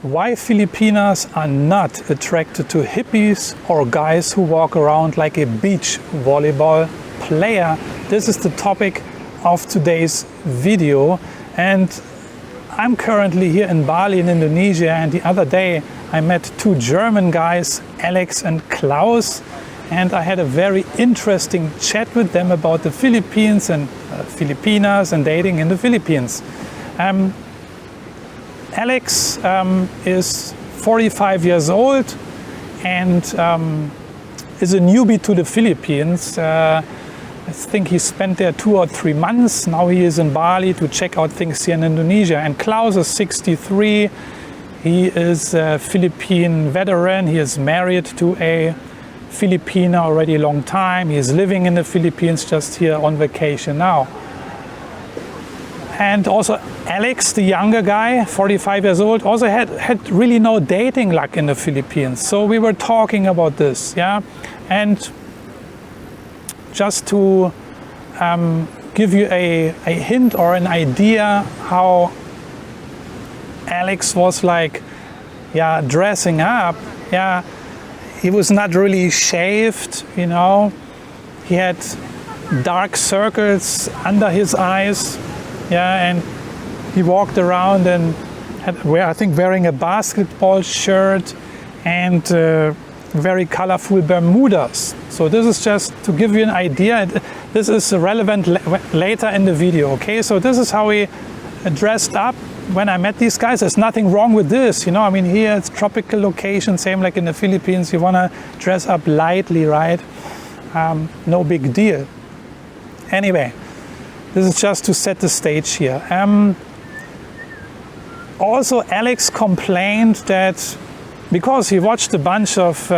Why Filipinas are not attracted to hippies or guys who walk around like a beach volleyball player. This is the topic of today's video, and I'm currently here in Bali in Indonesia, and the other day I met two German guys, Alex and Klaus, and I had a very interesting chat with them about the Philippines and Filipinas and dating in the Philippines. Alex is 45 years old and is a newbie to the Philippines. I think he spent there 2 or 3 months. Now he is in Bali to check out things here in Indonesia. And Klaus is 63. He is a Philippine veteran. He is married to a Filipina already a long time. He is living in the Philippines, just here on vacation now. And also Alex, the younger guy, 45 years old, also had really no dating luck in the Philippines. So we were talking about this, yeah. And just to give you a hint or an idea how Alex was like, yeah, dressing up, yeah, he was not really shaved, you know. He had dark circles under his eyes. Yeah, and he walked around and I think wearing a basketball shirt and very colorful Bermudas. So this is just to give you an idea. This is relevant later in the video, okay? So this is how he dressed up when I met these guys. There's nothing wrong with this, you know. I mean, here it's tropical location, same like in the Philippines. You want to dress up lightly, right? No big deal. Anyway. This is just to set the stage here. Also, Alex complained that because he watched a bunch of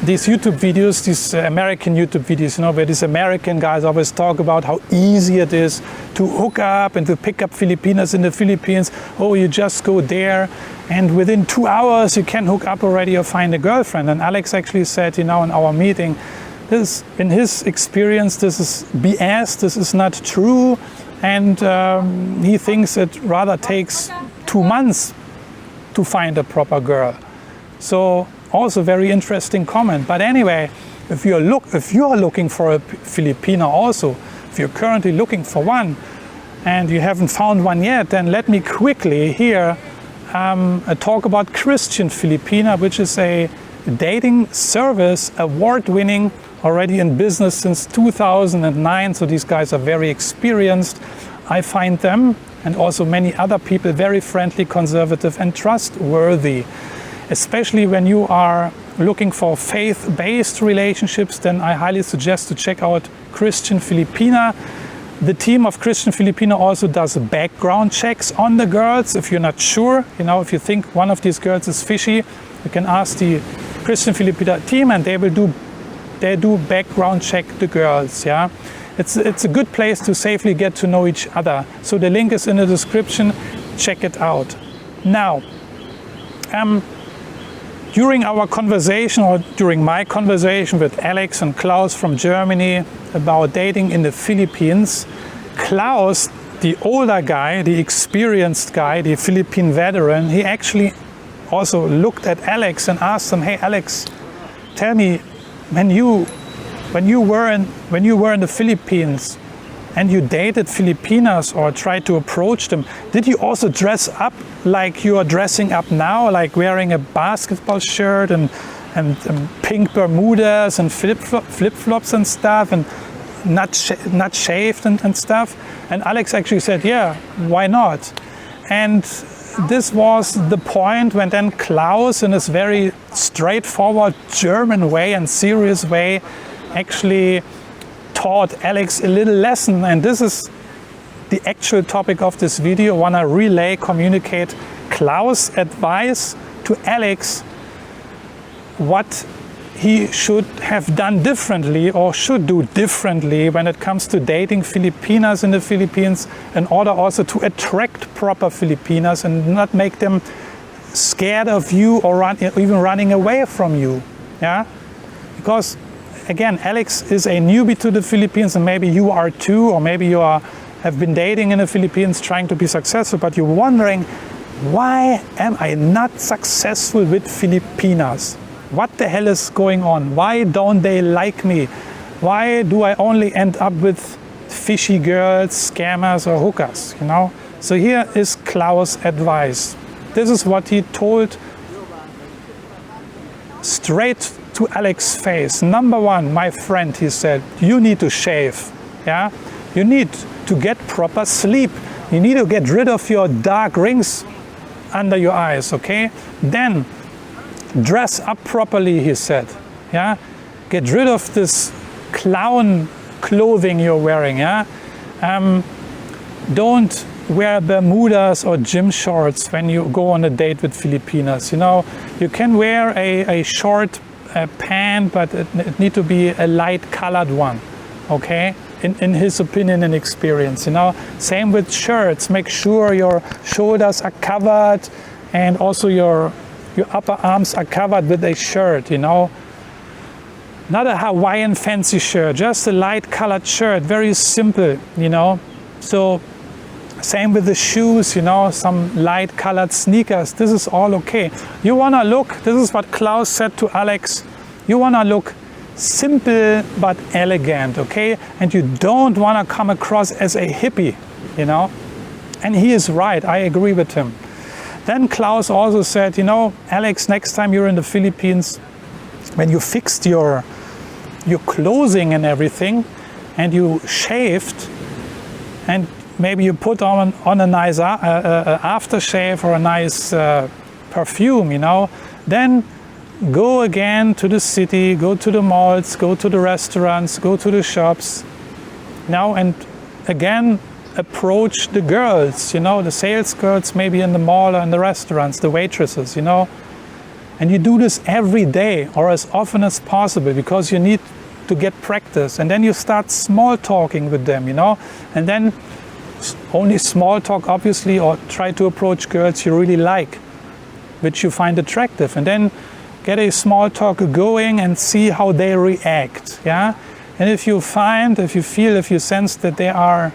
these YouTube videos, these American YouTube videos, you know, where these American guys always talk about how easy it is to hook up and to pick up Filipinas in the Philippines. Oh, you just go there and within 2 hours you can hook up already or find a girlfriend. And Alex actually said, you know, in our meeting, this, in his experience, this is BS, this is not true, and he thinks it rather takes 2 months to find a proper girl. So also very interesting comment. But anyway, if you are looking for a Filipina also, if you're currently looking for one and you haven't found one yet, then let me quickly here talk about Christian Filipina, which is a dating service, award-winning, already in business since 2009, so these guys are very experienced. I find them, and also many other people, very friendly, conservative and trustworthy. Especially when you are looking for faith-based relationships, then I highly suggest to check out Christian Filipina. The team of Christian Filipina also does background checks on the girls. If you're not sure, you know, if you think one of these girls is fishy, you can ask the Christian Filipina team and they do background check the girls, yeah. It's a good place to safely get to know each other. So the link is in the description, check it out. Now, during our conversation, or during my conversation with Alex and Klaus from Germany about dating in the Philippines, Klaus, the older guy, the experienced guy, the Philippine veteran, he actually also looked at Alex and asked him, hey Alex, tell me, when you were in the Philippines and you dated Filipinas or tried to approach them, did you also dress up like you are dressing up now, like wearing a basketball shirt and pink Bermudas and flip-flops and stuff, and not shaved and stuff? And Alex actually said, yeah, why not? And this was the point when then Klaus, in his very straightforward German way and serious way, actually taught Alex a little lesson. And this is the actual topic of this video. I want to communicate Klaus' advice to Alex, what he should have done differently or should do differently when it comes to dating Filipinas in the Philippines, in order also to attract proper Filipinas and not make them scared of you or even running away from you. Yeah, because again, Alex is a newbie to the Philippines, and maybe you are too, or maybe you have been dating in the Philippines trying to be successful, but you're wondering, why am I not successful with Filipinas? What the hell is going on? Why don't they like me? Why do I only end up with fishy girls, scammers or hookers, you know? So here is Klaus' advice. This is what he told straight to Alex's face. Number one, my friend, he said, you need to shave. Yeah? You need to get proper sleep. You need to get rid of your dark rings under your eyes, okay? Then dress up properly, he said. Yeah? Get rid of this clown clothing you're wearing. Yeah? Don't wear Bermudas or gym shorts when you go on a date with Filipinas. You know, you can wear a short pant, but it need to be a light colored one, okay? In his opinion and experience, you know. Same with shirts. Make sure your shoulders are covered and also your upper arms are covered with a shirt, you know. Not a Hawaiian fancy shirt, just a light colored shirt, very simple, you know. So same with the shoes, you know, some light colored sneakers. This is all okay. You wanna look, this is what Klaus said to Alex, you wanna look simple but elegant, okay? And you don't wanna come across as a hippie, you know. And he is right, I agree with him. Then Klaus also said, you know, Alex, next time you're in the Philippines, when you fixed your clothing and everything, and you shaved, and maybe you put on a nice aftershave or a nice perfume, you know, then go again to the city, go to the malls, go to the restaurants, go to the shops, you know, and again approach the girls, you know, the sales girls maybe in the mall or in the restaurants, the waitresses, you know. And you do this every day or as often as possible because you need to get practice. And then you start small talking with them, you know, and then only small talk obviously, or try to approach girls you really like, which you find attractive, and then get a small talk going and see how they react. Yeah, and if you sense that they are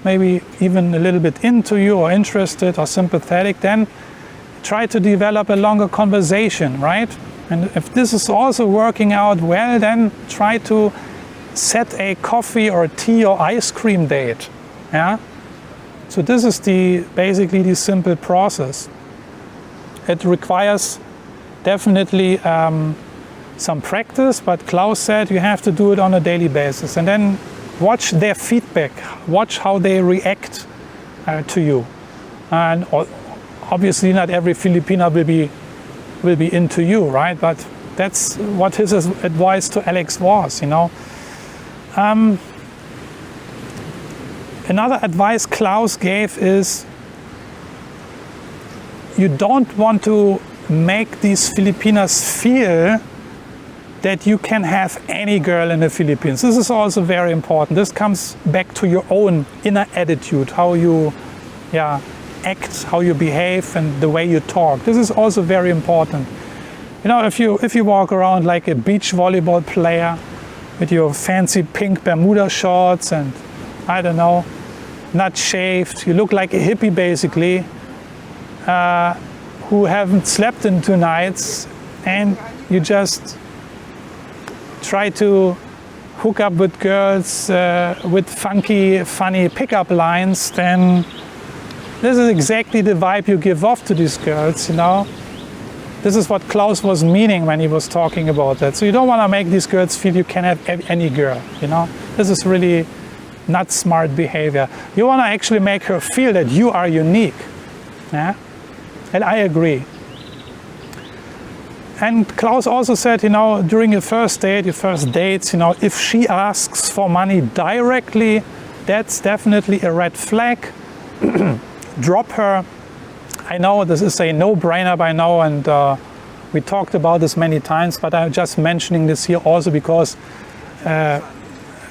maybe even a little bit into you or interested or sympathetic, then try to develop a longer conversation, right? And if this is also working out well, then try to set a coffee or tea or ice cream date. Yeah. So this is basically the simple process. It requires definitely some practice, but Klaus said you have to do it on a daily basis, and then watch their feedback, watch how they react to you. And obviously not every Filipina will be into you, right? But that's what his advice to Alex was, you know. Another advice Klaus gave is you don't want to make these Filipinas feel that you can have any girl in the Philippines. This is also very important. This comes back to your own inner attitude, how you act, how you behave, and the way you talk. This is also very important. You know, if you walk around like a beach volleyball player with your fancy pink Bermuda shorts and I don't know, not shaved, you look like a hippie basically, who haven't slept in 2 nights, and you just try to hook up with girls with funny pickup lines, then this is exactly the vibe you give off to these girls, you know. This is what Klaus was meaning when he was talking about that. So you don't want to make these girls feel you can have any girl, you know. This is really not smart behavior. You want to actually make her feel that you are unique. Yeah? And I agree. And Klaus also said, you know, during your first dates, you know, if she asks for money directly, that's definitely a red flag. Drop her. I know this is a no-brainer by now, and we talked about this many times, but I'm just mentioning this here also because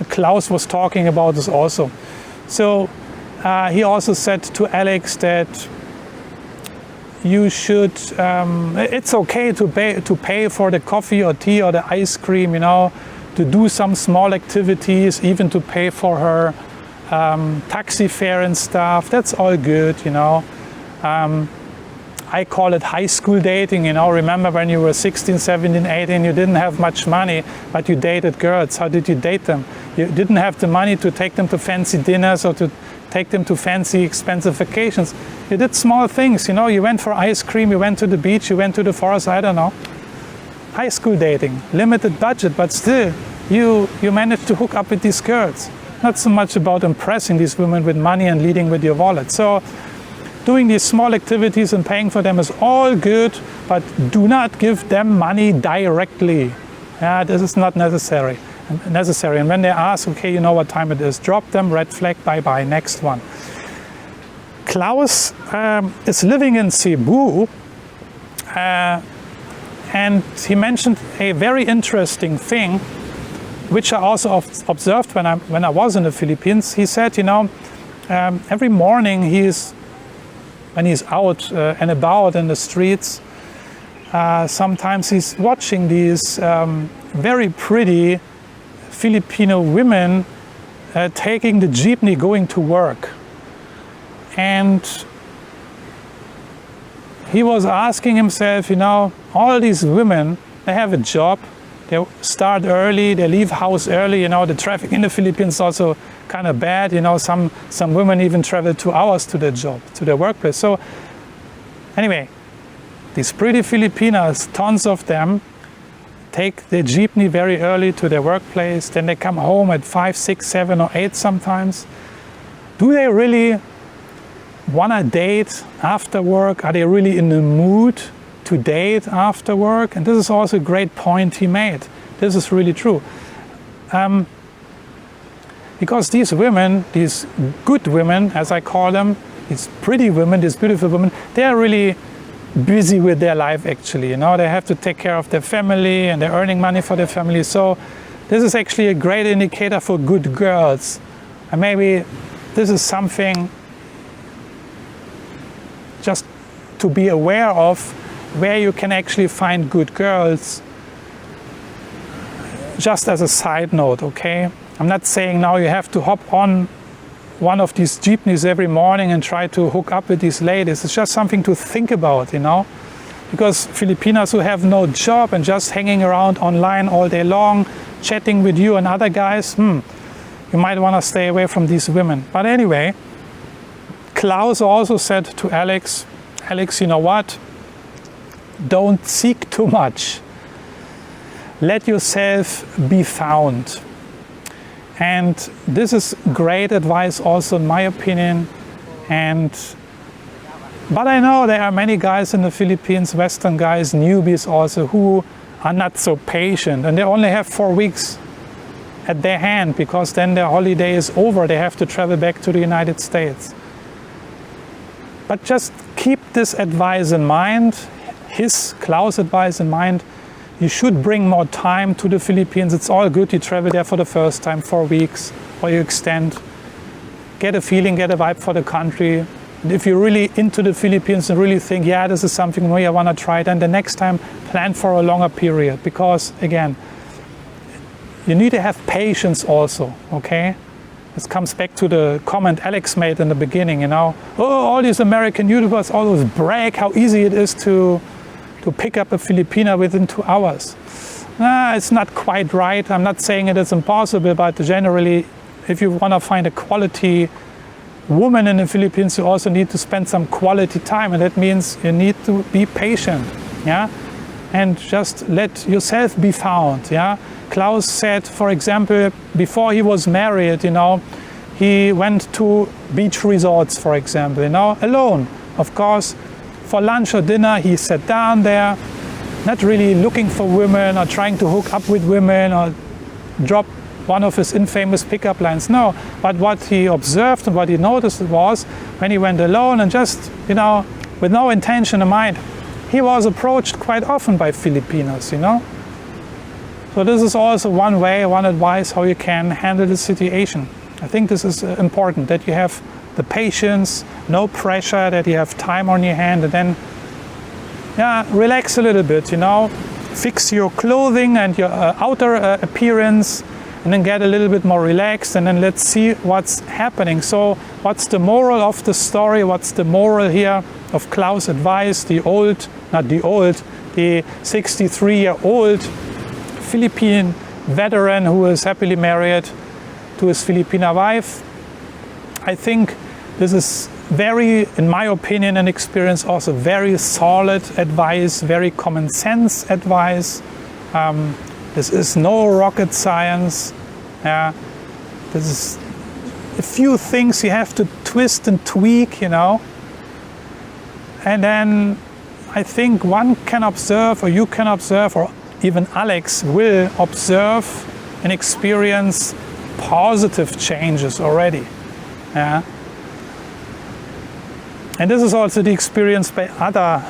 Klaus was talking about this also. So he also said to Alex that you should, it's okay to pay for the coffee or tea or the ice cream, you know, to do some small activities, even to pay for her taxi fare and stuff. That's all good, you know. I call it high school dating, you know. Remember when you were 16, 17, 18, you didn't have much money, but you dated girls. How did you date them? You didn't have the money to take them to fancy dinners or to take them to fancy, expensive vacations. You did small things, you know. You went for ice cream, you went to the beach, you went to the forest, I don't know. High school dating, limited budget, but still, you managed to hook up with these girls. Not so much about impressing these women with money and leading with your wallet. So doing these small activities and paying for them is all good, but do not give them money directly. This is not necessary. And when they ask, okay, you know what time it is, drop them, red flag, bye-bye, next one. Klaus is living in Cebu, and he mentioned a very interesting thing, which I also observed when I was in the Philippines. He said, you know, every morning when he's out and about in the streets, sometimes he's watching these very pretty Filipino women taking the jeepney going to work. And he was asking himself, you know, all these women, they have a job, they start early, they leave house early, you know, the traffic in the Philippines is also kind of bad, you know, some women even travel 2 hours to their job, to their workplace. So anyway, these pretty Filipinas, tons of them, take their jeepney very early to their workplace, then they come home at 5, 6, 7 or 8 sometimes. Do they really want to date after work? Are they really in the mood to date after work? And this is also a great point he made. This is really true. Because these women, these good women, as I call them, these pretty women, these beautiful women, they are really busy with their life actually. You know, they have to take care of their family and they're earning money for their family. So this is actually a great indicator for good girls. And maybe this is something just to be aware of, where you can actually find good girls. Just as a side note, okay? I'm not saying now you have to hop on one of these jeepneys every morning and try to hook up with these ladies. It's just something to think about, you know? Because Filipinas who have no job and just hanging around online all day long, chatting with you and other guys, you might want to stay away from these women. But anyway, Klaus also said to Alex, you know what? Don't seek too much. Let yourself be found. And this is great advice also in my opinion. But I know there are many guys in the Philippines, Western guys, newbies also, who are not so patient. And they only have 4 weeks at their hand, because then their holiday is over. They have to travel back to the United States. But just keep this advice in mind, Klaus' advice in mind. You should bring more time to the Philippines. It's all good. You travel there for the first time, 4 weeks, or you extend. Get a feeling, get a vibe for the country. And if you're really into the Philippines and really think, yeah, this is something new, I want to try, then the next time plan for a longer period. Because again, you need to have patience also, okay? This comes back to the comment Alex made in the beginning, you know. Oh, all these American YouTubers always brag how easy it is to pick up a Filipina within 2 hours. It's not quite right. I'm not saying it is impossible, but generally, if you want to find a quality woman in the Philippines, you also need to spend some quality time, and that means you need to be patient, yeah? And just let yourself be found, yeah? Klaus said, for example, before he was married, you know, he went to beach resorts, for example, you know, alone. Of course, for lunch or dinner, he sat down there, not really looking for women or trying to hook up with women or drop one of his infamous pickup lines. No, but what he observed and what he noticed was when he went alone and just, you know, with no intention in mind, he was approached quite often by Filipinos, you know. So this is also one way, one advice how you can handle the situation. I think this is important, that you have the patience, no pressure, that you have time on your hand, and then relax a little bit, you know, fix your clothing and your outer appearance, and then get a little bit more relaxed, and then let's see what's happening. So what's the moral of the story? What's the moral here? of Klaus' advice, the 63-year-old Philippine veteran who is happily married to his Filipina wife. I think this is very, in my opinion and experience, also very solid advice, very common sense advice. This is no rocket science. This is a few things you have to twist and tweak, you know. And then I think one can observe, or you can observe, or even Alex will observe and experience positive changes already. Yeah. And this is also the experience by other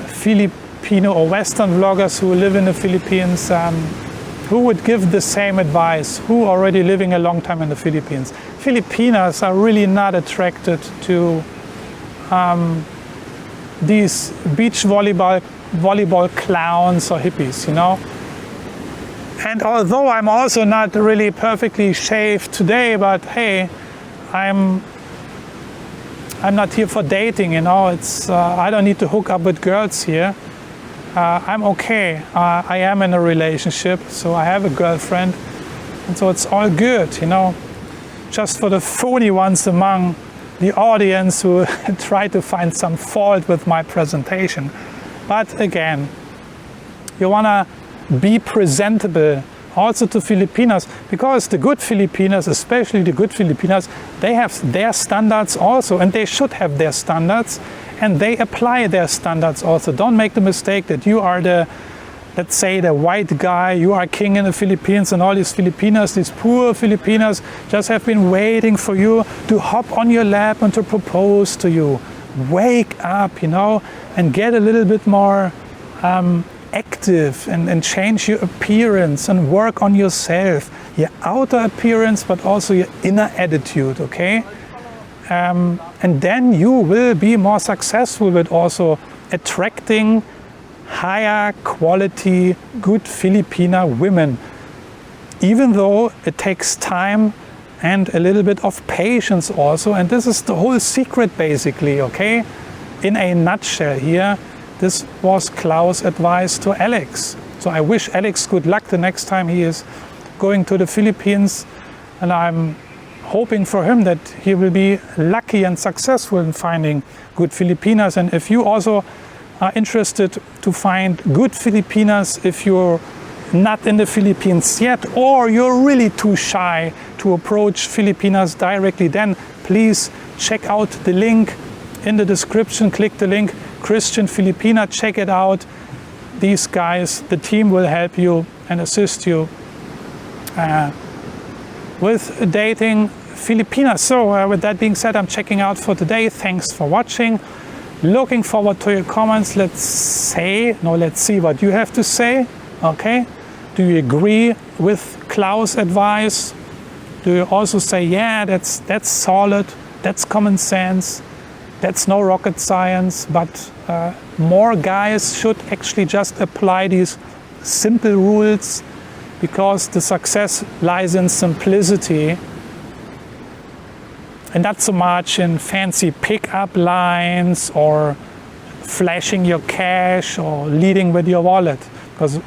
Filipino or Western vloggers who live in the Philippines, who would give the same advice, who are already living a long time in the Philippines. Filipinas are really not attracted to these beach volleyball clowns or hippies, you know. And although I'm also not really perfectly shaved today, but hey, I'm not here for dating, you know. It's I don't need to hook up with girls here. I'm okay. I am in a relationship, so I have a girlfriend, and so it's all good, you know. Just for the phony ones among the audience who try to find some fault with my presentation. But again, you wanna be presentable also to Filipinas, because the good Filipinas, especially the good Filipinas, they have their standards also, and they should have their standards, and they apply their standards also. Don't make the mistake that you are the, let's say, the white guy, you are king in the Philippines, and all these Filipinas, these poor Filipinas, just have been waiting for you to hop on your lap and to propose to you. Wake up, you know, and get a little bit more active and change your appearance and work on yourself, your outer appearance, but also your inner attitude, okay? And then you will be more successful with also attracting higher quality, good Filipina women, even though it takes time and a little bit of patience also. And this is the whole secret basically, okay? In a nutshell here, this was Klaus' advice to Alex. So I wish Alex good luck the next time he is going to the Philippines, and I'm hoping for him that he will be lucky and successful in finding good Filipinas. And if you also are interested to find good Filipinas, if you're not in the Philippines yet, or you're really too shy to approach Filipinas directly, then please check out the link in the description. Click the link, Christian Filipina, check it out. These guys, the team, will help you and assist you with dating Filipinas. So with that being said, I'm checking out for today. Thanks for watching. Looking forward to your comments. Let's see what you have to say. Okay, do you agree with Klaus' advice? Do you also say, yeah, that's solid, that's common sense, that's no rocket science, but more guys should actually just apply these simple rules, because the success lies in simplicity and not so much in fancy pick-up lines or flashing your cash or leading with your wallet, because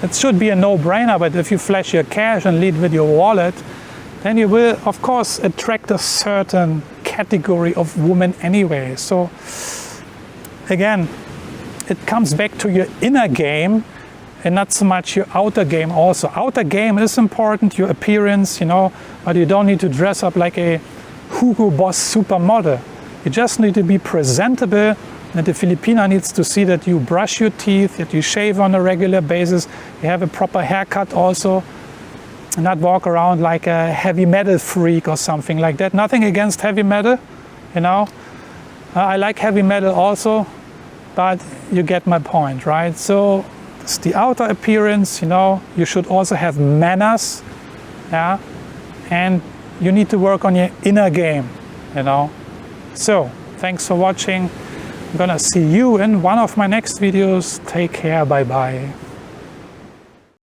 it should be a no-brainer. But if you flash your cash and lead with your wallet, then you will of course attract a certain category of woman anyway. So again, it comes back to your inner game and not so much your outer game also. Outer game is important, your appearance, you know, but you don't need to dress up like a Hugo Boss supermodel. You just need to be presentable, and the Filipina needs to see that you brush your teeth, that you shave on a regular basis, you have a proper haircut also, and not walk around like a heavy metal freak or something like that. Nothing against heavy metal, you know. I like heavy metal also, but you get my point, right? So it's the outer appearance, you know. You should also have manners, yeah, and you need to work on your inner game, you know. So thanks for watching. I'm gonna see you in one of my next videos. Take care, bye bye.